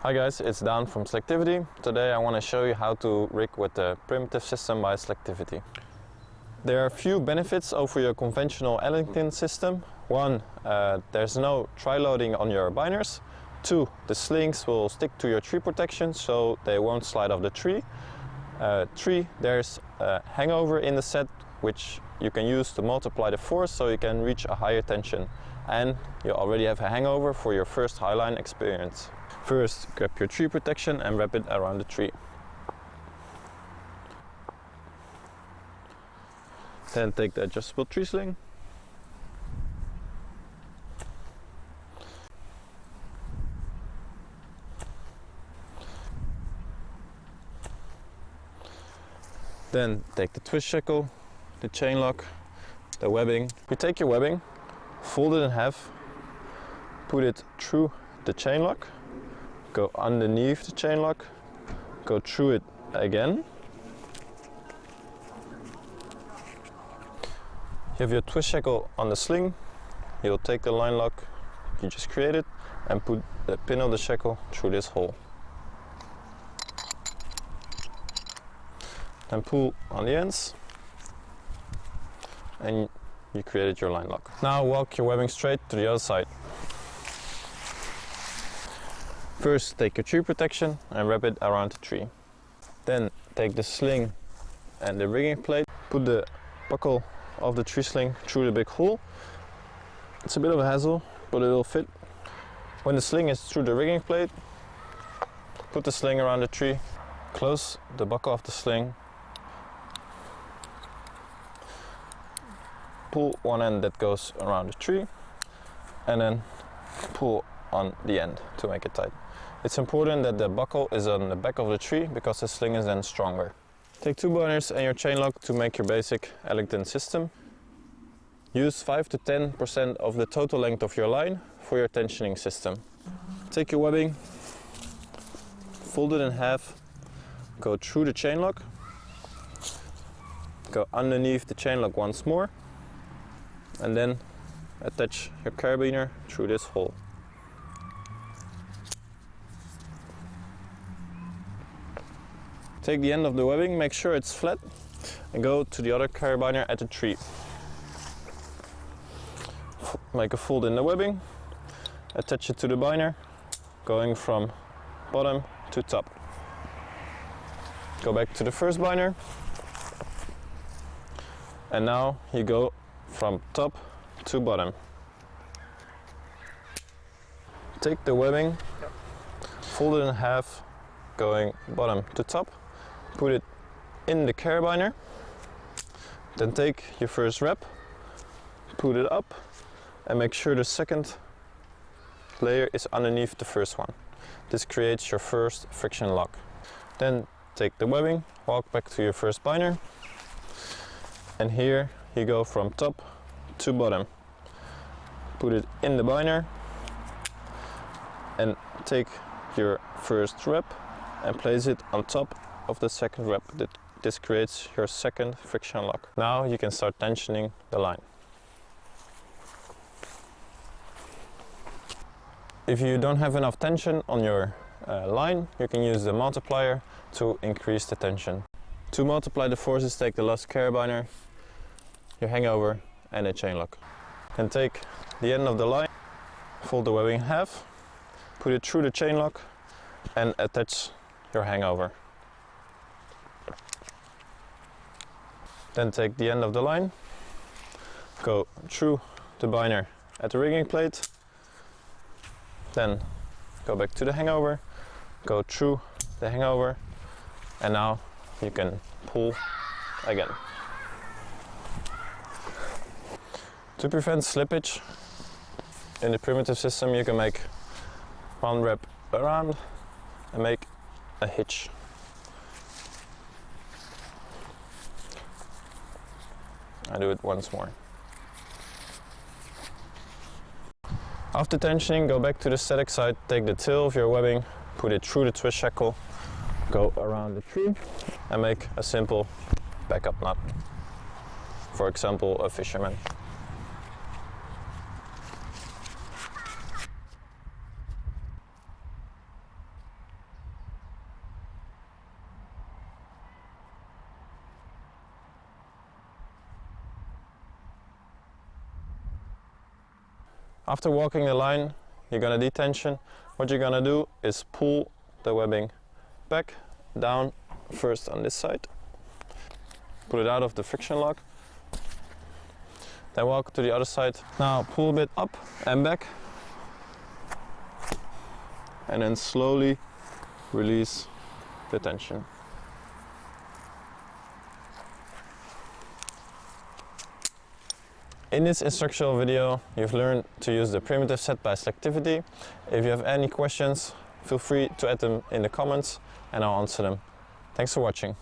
Hi guys, it's Dan from SLACKTIVITY. Today I want to show you how to rig with the primitive system by SLACKTIVITY. There are a few benefits over your conventional Ellington system. One, there's no tri-loading on your binders. Two, the slings will stick to your tree protection so they won't slide off the tree. Three, there's a hangover in the set which you can use to multiply the force so you can reach a higher tension. And you already have a hangover for your first highline experience. First, grab your tree protection and wrap it around the tree. Then take the adjustable tree sling. Then take the twist shackle, the chain lock, the webbing. You take your webbing, fold it in half, put it through the chain lock, go underneath the chain lock, go through it again. You have your twist shackle on the sling. You'll take the line lock you just created and put the pin of the shackle through this hole. Then pull on the ends and you created your line lock. Now walk your webbing straight to the other side. First, take your tree protection and wrap it around the tree. Then take the sling and the rigging plate, put the buckle of the tree sling through the big hole. It's a bit of a hassle, but it will fit. When the sling is through the rigging plate, put the sling around the tree, close the buckle of the sling, pull one end that goes around the tree, and then pull on the end to make it tight. It's important that the buckle is on the back of the tree because the sling is then stronger. Take two binders and your chain lock to make your basic Ellington system. Use 5 to 10% of the total length of your line for your tensioning system. Take your webbing, fold it in half, go through the chain lock, go underneath the chain lock once more, and then attach your carabiner through this hole. Take the end of the webbing, make sure it's flat, and go to the other carabiner at the tree. Make a fold in the webbing, attach it to the binder, going from bottom to top. Go back to the first binder, and now you go from top to bottom. Take the webbing, fold it in half, going bottom to top. Put it in the carabiner, then take your first wrap, put it up, and make sure the second layer is underneath the first one. This creates your first friction lock. Then take the webbing, walk back to your first binder, and here you go from top to bottom. Put it in the binder and take your first wrap and place it on top of the second wrap. This creates your second friction lock. Now you can start tensioning the line. If you don't have enough tension on your line, you can use the multiplier to increase the tension. To multiply the forces, take the last carabiner, your hangover, and a chain lock. Then take the end of the line, fold the webbing in half, put it through the chain lock, and attach your hangover. Then take the end of the line, go through the binder at the rigging plate, then go back to the hangover, go through the hangover, and now you can pull again. To prevent slippage in the primitive system, you can make one wrap around and make a hitch. I do it once more. After tensioning, go back to the static side, take the tail of your webbing, put it through the twist shackle, go around the tree, and make a simple backup knot. For example, a fisherman. After walking the line, you're gonna detension. What you're gonna do is pull the webbing back, down, first on this side. Pull it out of the friction lock. Then walk to the other side. Now pull a bit up and back. And then slowly release the tension. In this instructional video, you've learned to use the primitive set by Slacktivity. If you have any questions, feel free to add them in the comments and I'll answer them. Thanks for watching.